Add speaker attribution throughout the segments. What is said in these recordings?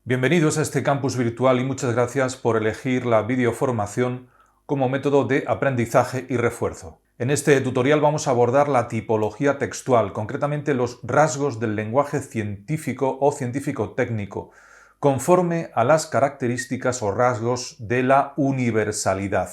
Speaker 1: Bienvenidos a este campus virtual y muchas gracias por elegir la videoformación como método de aprendizaje y refuerzo. En este tutorial vamos a abordar la tipología textual, concretamente los rasgos del lenguaje científico o científico-técnico, conforme a las características o rasgos de la universalidad.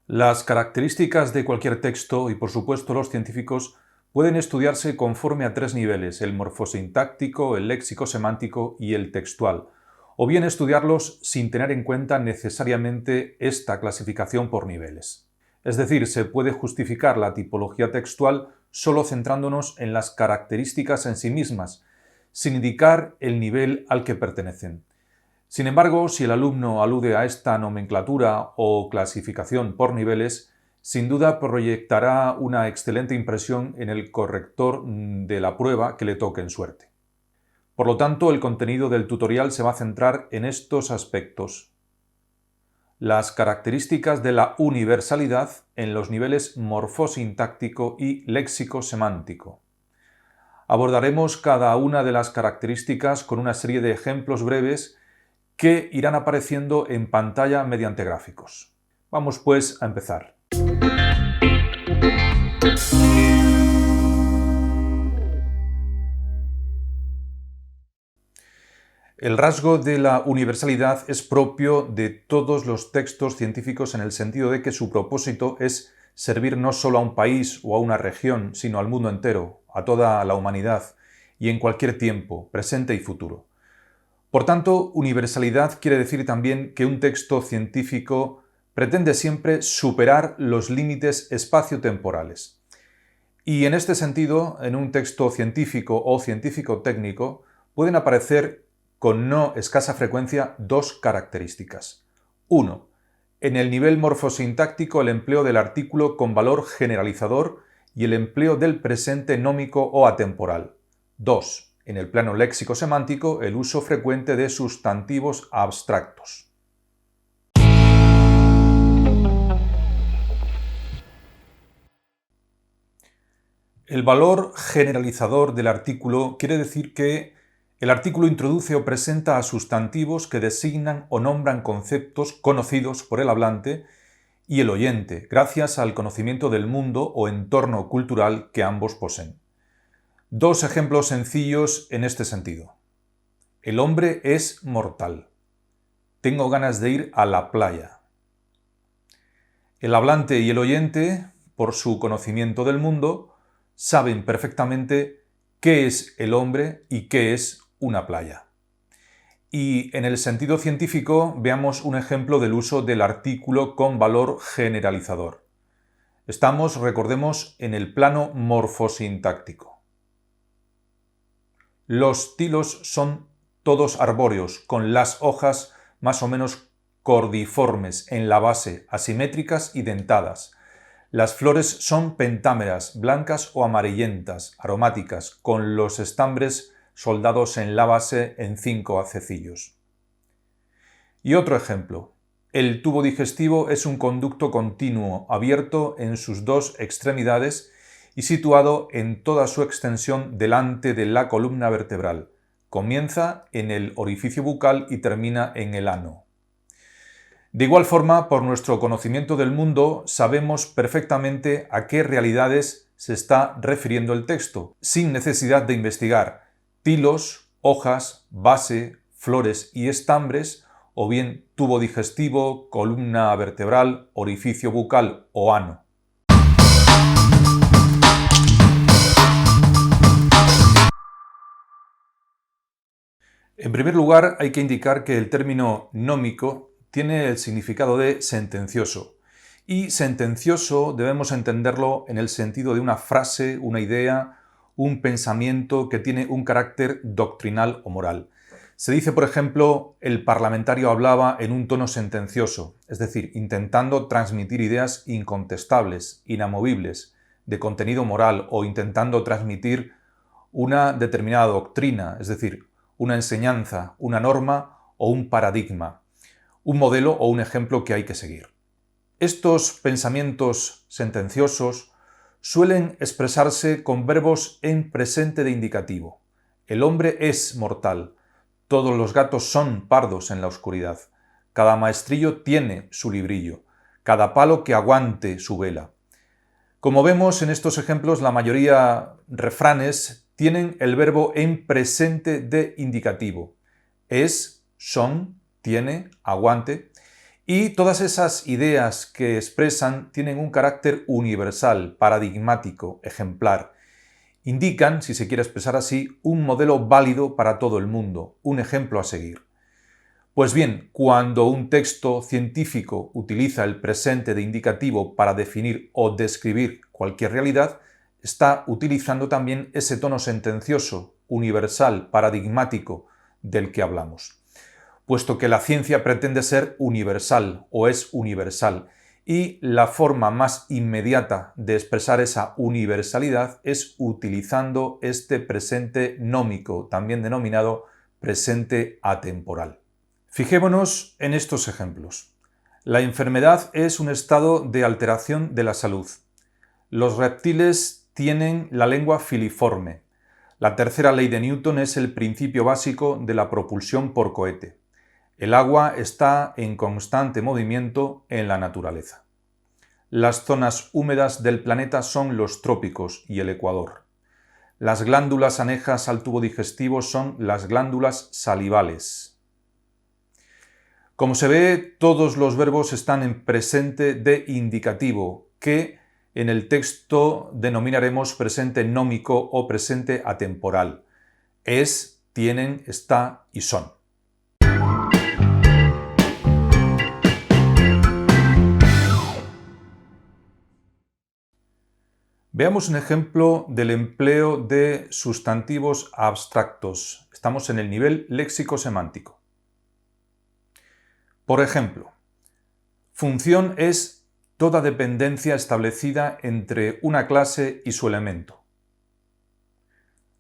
Speaker 1: Las características de cualquier texto, y por supuesto los científicos, pueden estudiarse conforme a tres niveles: el morfosintáctico, el léxico-semántico y el textual, o bien estudiarlos sin tener en cuenta necesariamente esta clasificación por niveles. Es decir, se puede justificar la tipología textual solo centrándonos en las características en sí mismas, sin indicar el nivel al que pertenecen. Sin embargo, si el alumno alude a esta nomenclatura o clasificación por niveles, sin duda proyectará una excelente impresión en el corrector de la prueba que le toque en suerte. Por lo tanto, el contenido del tutorial se va a centrar en estos aspectos: las características de la universalidad en los niveles morfosintáctico y léxico-semántico. Abordaremos cada una de las características con una serie de ejemplos breves que irán apareciendo en pantalla mediante gráficos. Vamos pues a empezar. El rasgo de la universalidad es propio de todos los textos científicos en el sentido de que su propósito es servir no solo a un país o a una región, sino al mundo entero, a toda la humanidad, y en cualquier tiempo, presente y futuro. Por tanto, universalidad quiere decir también que un texto científico pretende siempre superar los límites espacio-temporales. Y en este sentido, en un texto científico o científico-técnico pueden aparecer con no escasa frecuencia dos características. 1. En el nivel morfosintáctico, el empleo del artículo con valor generalizador y el empleo del presente nómico o atemporal. 2. En el plano léxico-semántico, el uso frecuente de sustantivos abstractos. El valor generalizador del artículo quiere decir que el artículo introduce o presenta a sustantivos que designan o nombran conceptos conocidos por el hablante y el oyente, gracias al conocimiento del mundo o entorno cultural que ambos poseen. Dos ejemplos sencillos en este sentido. El hombre es mortal. Tengo ganas de ir a la playa. El hablante y el oyente, por su conocimiento del mundo, saben perfectamente qué es el hombre y qué es una playa. Y en el sentido científico, veamos un ejemplo del uso del artículo con valor generalizador. Estamos, recordemos, en el plano morfosintáctico. Los tilos son todos arbóreos, con las hojas más o menos cordiformes en la base, asimétricas y dentadas. Las flores son pentámeras, blancas o amarillentas, aromáticas, con los estambres soldados en la base en 5 hacecillos. Y otro ejemplo. El tubo digestivo es un conducto continuo, abierto en sus dos extremidades y situado en toda su extensión delante de la columna vertebral. Comienza en el orificio bucal y termina en el ano. De igual forma, por nuestro conocimiento del mundo, sabemos perfectamente a qué realidades se está refiriendo el texto, sin necesidad de investigar tilos, hojas, base, flores y estambres, o bien tubo digestivo, columna vertebral, orificio bucal o ano. En primer lugar, hay que indicar que el término nómico tiene el significado de sentencioso. Y sentencioso debemos entenderlo en el sentido de una frase, una idea, un pensamiento que tiene un carácter doctrinal o moral. Se dice, por ejemplo, el parlamentario hablaba en un tono sentencioso, es decir, intentando transmitir ideas incontestables, inamovibles, de contenido moral, o intentando transmitir una determinada doctrina, es decir, una enseñanza, una norma o un paradigma, un modelo o un ejemplo que hay que seguir. Estos pensamientos sentenciosos suelen expresarse con verbos en presente de indicativo. El hombre es mortal. Todos los gatos son pardos en la oscuridad. Cada maestrillo tiene su librillo. Cada palo que aguante su vela. Como vemos en estos ejemplos, la mayoría refranes tienen el verbo en presente de indicativo. Es, son, tiene, aguante. Y todas esas ideas que expresan tienen un carácter universal, paradigmático, ejemplar. Indican, si se quiere expresar así, un modelo válido para todo el mundo, un ejemplo a seguir. Pues bien, cuando un texto científico utiliza el presente de indicativo para definir o describir cualquier realidad, está utilizando también ese tono sentencioso, universal, paradigmático del que hablamos. Puesto que la ciencia pretende ser universal o es universal, y la forma más inmediata de expresar esa universalidad es utilizando este presente nómico, también denominado presente atemporal. Fijémonos en estos ejemplos. La enfermedad es un estado de alteración de la salud. Los reptiles tienen la lengua filiforme. La tercera ley de Newton es el principio básico de la propulsión por cohete. El agua está en constante movimiento en la naturaleza. Las zonas húmedas del planeta son los trópicos y el ecuador. Las glándulas anejas al tubo digestivo son las glándulas salivales. Como se ve, todos los verbos están en presente de indicativo, que en el texto denominaremos presente nómico o presente atemporal. Es, tienen, está y son. Veamos un ejemplo del empleo de sustantivos abstractos. Estamos en el nivel léxico-semántico. Por ejemplo, función es toda dependencia establecida entre una clase y su elemento.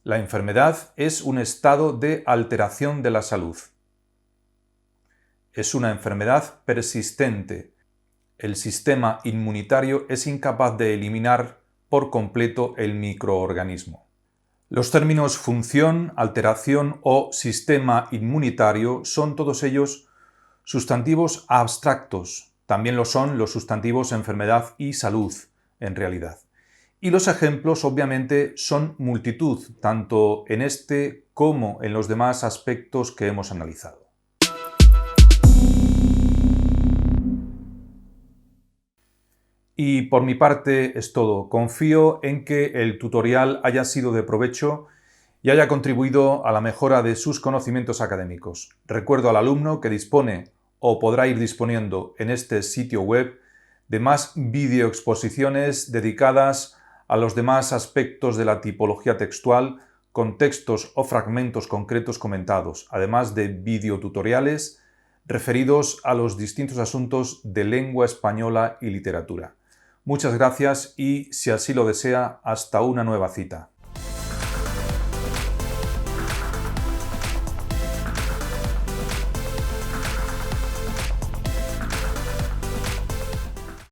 Speaker 1: La enfermedad es un estado de alteración de la salud. Es una enfermedad persistente. El sistema inmunitario es incapaz de eliminar por completo el microorganismo. Los términos función, alteración o sistema inmunitario son todos ellos sustantivos abstractos. También lo son los sustantivos enfermedad y salud, en realidad. Y los ejemplos, obviamente, son multitud, tanto en este como en los demás aspectos que hemos analizado. Y por mi parte es todo. Confío en que el tutorial haya sido de provecho y haya contribuido a la mejora de sus conocimientos académicos. Recuerdo al alumno que dispone o podrá ir disponiendo en este sitio web de más videoexposiciones dedicadas a los demás aspectos de la tipología textual con textos o fragmentos concretos comentados, además de videotutoriales referidos a los distintos asuntos de lengua española y literatura. Muchas gracias y, si así lo desea, hasta una nueva cita.